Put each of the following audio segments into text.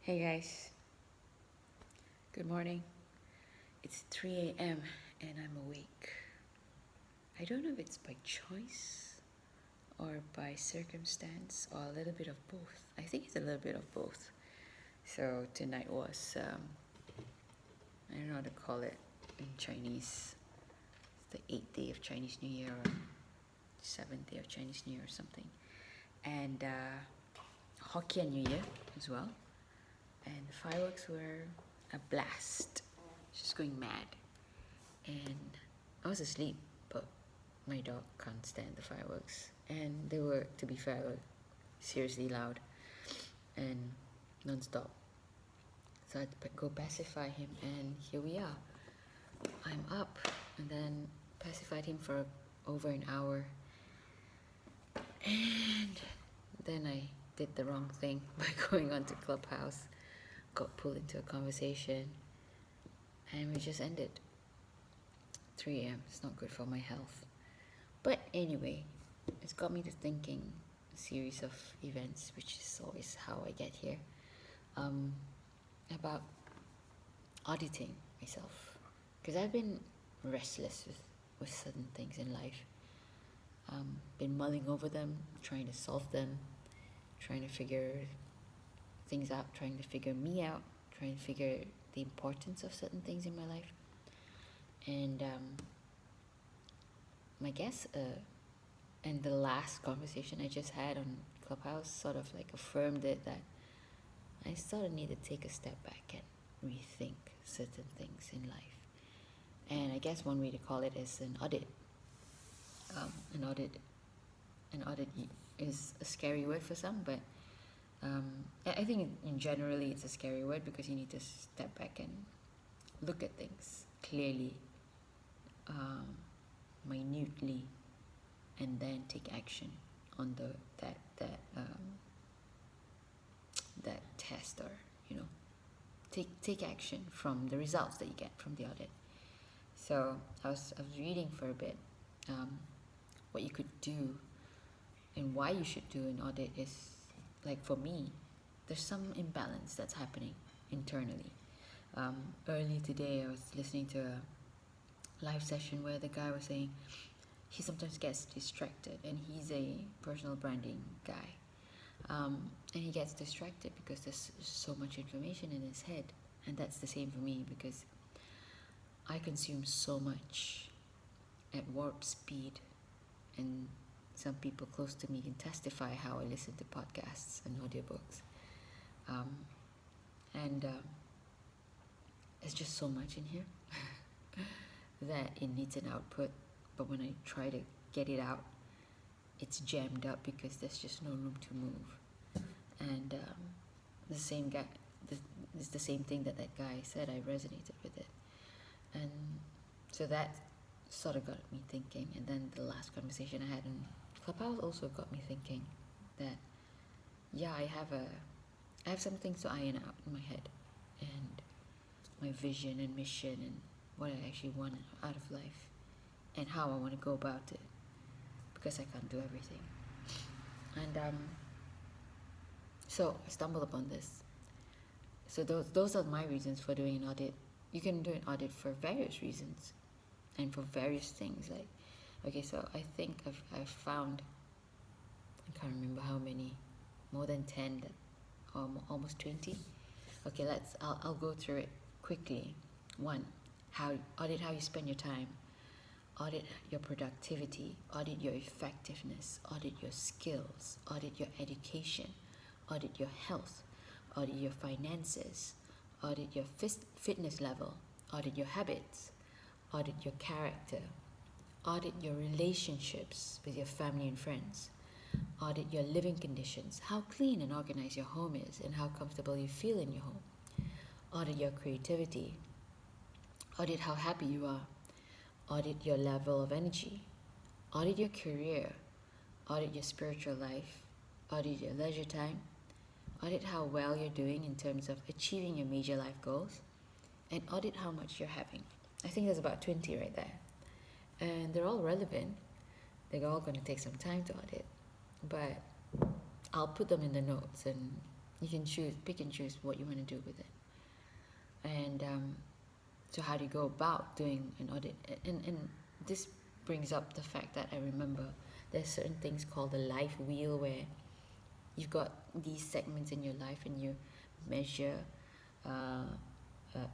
Hey guys, good morning. It's 3 a.m. and I'm awake. I don't know if it's by choice or by circumstance or a little bit of both. I think it's a little bit of both. So tonight was, I don't know how to call it in Chinese. It's the 8th day of Chinese New Year or 7th day of Chinese New Year or something. And Hokkien New Year as well. And the fireworks were a blast. Just going mad. And I was asleep, but my dog can't stand the fireworks. And they were, to be fair, seriously loud and non-stop. So I had to go pacify him, and here we are. I'm up, and then pacified him for over an hour. And then I did the wrong thing by going onto Clubhouse, got pulled into a conversation, and we just ended. 3 a.m. It's not good for my health. But anyway, it's got me to thinking a series of events, which is always how I get here, about auditing myself. Because I've been restless with certain things in life. Been mulling over them, trying to solve them, trying to figure things out, trying to figure me out, trying to figure the importance of certain things in my life. And my guess, and the last conversation I just had on Clubhouse sort of like affirmed it, that I sort of need to take a step back and rethink certain things in life. And I guess one way to call it is an audit. An audit is a scary word for some, but I think in generally it's a scary word because you need to step back and look at things clearly, minutely, and then take action on that test, or take action from the results that you get from the audit. So I was reading for a bit what you could do and why you should do an audit. Is like, for me, there's some imbalance that's happening internally. Early today I was listening to a live session where the guy was saying he sometimes gets distracted, and he's a personal branding guy, and he gets distracted because there's so much information in his head. And that's the same for me, because I consume so much at warp speed, and some people close to me can testify how I listen to podcasts and audiobooks, and there's just so much in here that it needs an output. But when I try to get it out, it's jammed up because there's just no room to move. And the same guy, it's the same thing that guy said. I resonated with it, and so that sort of got me thinking. And then the last conversation I had in Clubhouse also got me thinking that I have some things to iron out in my head, and my vision and mission, and what I actually want out of life, and how I want to go about it, because I can't do everything. And so I stumbled upon this. So those are my reasons for doing an audit. You can do an audit for various reasons and for various things. Like, okay, so I think I've found, I can't remember how many, more than 10, almost 20. Okay, I'll go through it quickly. 1, audit how you spend your time. Audit your productivity, audit your effectiveness, audit your skills, audit your education, audit your health, audit your finances, audit your fitness level, audit your habits, audit your character, audit your relationships with your family and friends, audit your living conditions, how clean and organized your home is and how comfortable you feel in your home, audit your creativity, audit how happy you are, audit your level of energy, audit your career, audit your spiritual life, audit your leisure time, audit how well you're doing in terms of achieving your major life goals, and audit how much you're having. I think there's about 20 right there. And they're all relevant. They're all going to take some time to audit. But I'll put them in the notes, and You can pick and choose what you want to do with it. And so how do you go about doing an audit? And this brings up the fact that I remember there's certain things called the life wheel, where you've got these segments in your life and you measure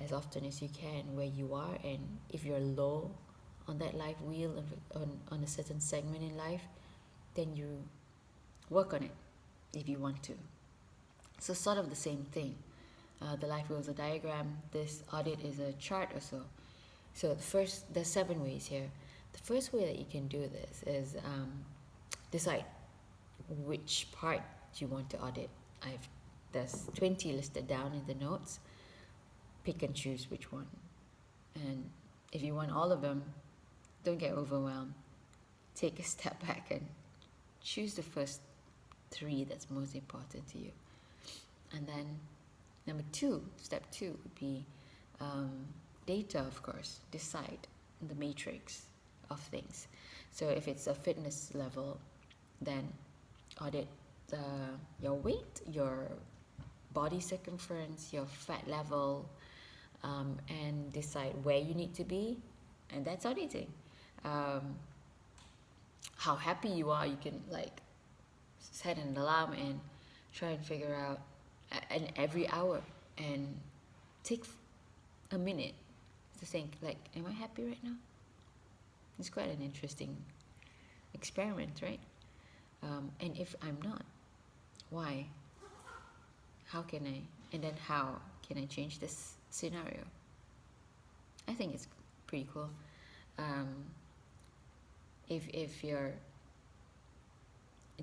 as often as you can where you are, and if you're low on that life wheel on a certain segment in life, then you work on it if you want to. So sort of the same thing. The life wheel is a diagram. This audit is a chart or so. So there's 7 ways here. The first way that you can do this is decide which part you want to audit. There's 20 listed down in the notes. Pick and choose which one. And if you want all of them, don't get overwhelmed. Take a step back and choose the first 3 that's most important to you. And then step 2 would be data, of course. Decide the matrix of things. So if it's a fitness level, then audit your weight, your body circumference, your fat level, and decide where you need to be, and that's auditing. How happy you are, you can set an alarm and try and figure out and every hour, and take a minute to think, am I happy right now? It's quite an interesting experiment, right? And if I'm not, why? How can I change this scenario? I think it's pretty cool. If you're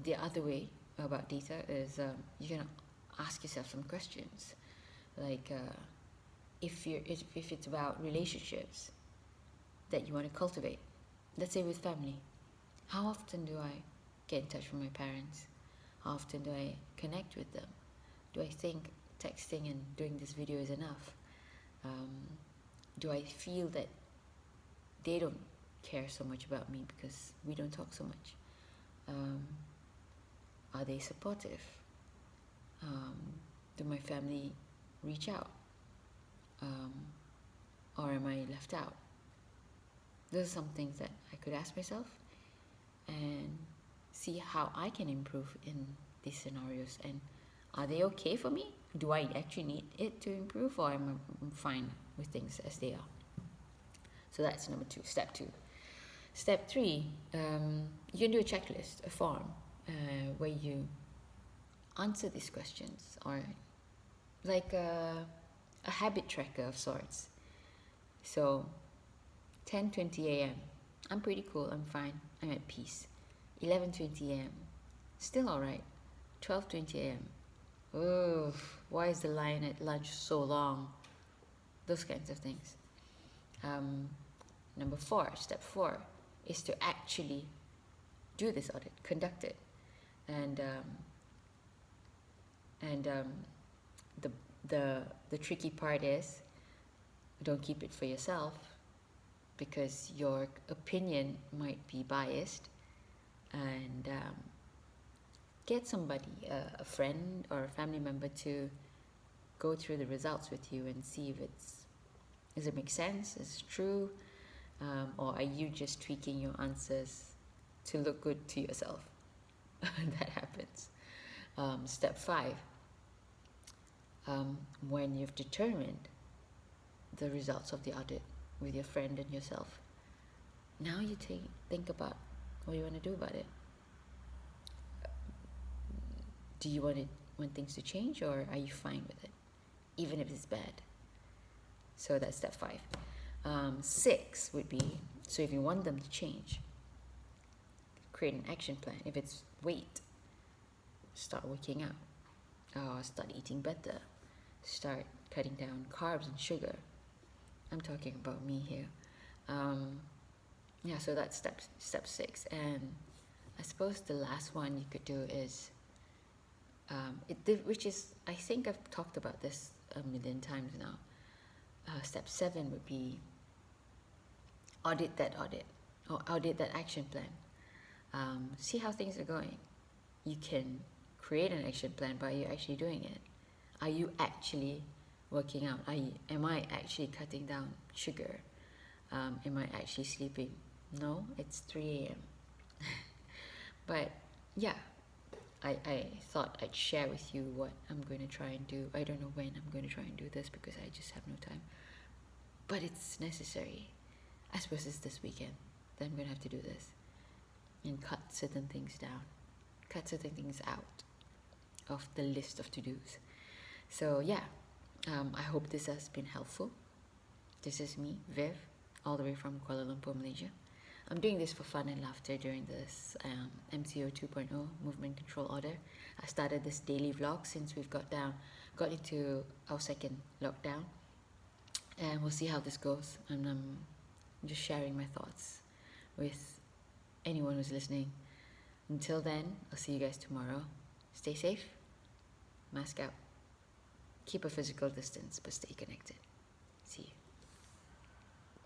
the other way about data is you're gonna ask yourself some questions, if it's about relationships that you want to cultivate, let's say with family, how often do I get in touch with my parents? How often do I connect with them? Do I think texting and doing this video is enough? Do I feel that they don't care so much about me because we don't talk so much? Are they supportive? Do my family reach out? Or am I left out? Those are some things that I could ask myself and see how I can improve in these scenarios. And are they okay for me? Do I actually need it to improve, or am I fine with things as they are? So that's number 2, step 2. Step 3, you can do a checklist, a form, where you answer these questions, or like a habit tracker of sorts. So 10:20 a.m. I'm pretty cool, I'm fine, I'm at peace. 11:20 a.m. still alright. 12:20 a.m. Oh, why is the line at lunch so long? Those kinds of things. Number 4, step 4, is to actually do this audit, conduct it. And the tricky part is, don't keep it for yourself, because your opinion might be biased, and get somebody, a friend or a family member, to go through the results with you and see does it make sense, is it true, or are you just tweaking your answers to look good to yourself? That happens. Step 5, when you've determined the results of the audit with your friend and yourself, now you think about what you want to do about it. Do you want things to change, or are you fine with it, even if it's bad? So that's step 5. 6 would be, so if you want them to change, create an action plan. If it's weight, start working out, start eating better, start cutting down carbs and sugar. I'm talking about me here. So that's step 6. And I suppose the last one you could do is, which is, I think I've talked about this a million times now. Step 7 would be audit that audit, or audit that action plan. See how things are going. You can create an action plan by you actually doing it. Are you actually working out? Am I actually cutting down sugar? Am I actually sleeping? No, it's 3 a.m. But yeah, I thought I'd share with you what I'm going to try and do. I don't know when I'm going to try and do this because I just have no time. But it's necessary. I suppose it's this weekend that I'm going to have to do this and cut certain things down, cut certain things out of the list of to-dos. So yeah, I hope this has been helpful. This is me, Viv, all the way from Kuala Lumpur, Malaysia. I'm doing this for fun and laughter during this MCO 2.0 movement control order. I started this daily vlog since we've got into our second lockdown, and we'll see how this goes. And I'm just sharing my thoughts with anyone who's listening. Until then, I'll see you guys tomorrow. Stay safe, mask out, keep a physical distance, but stay connected.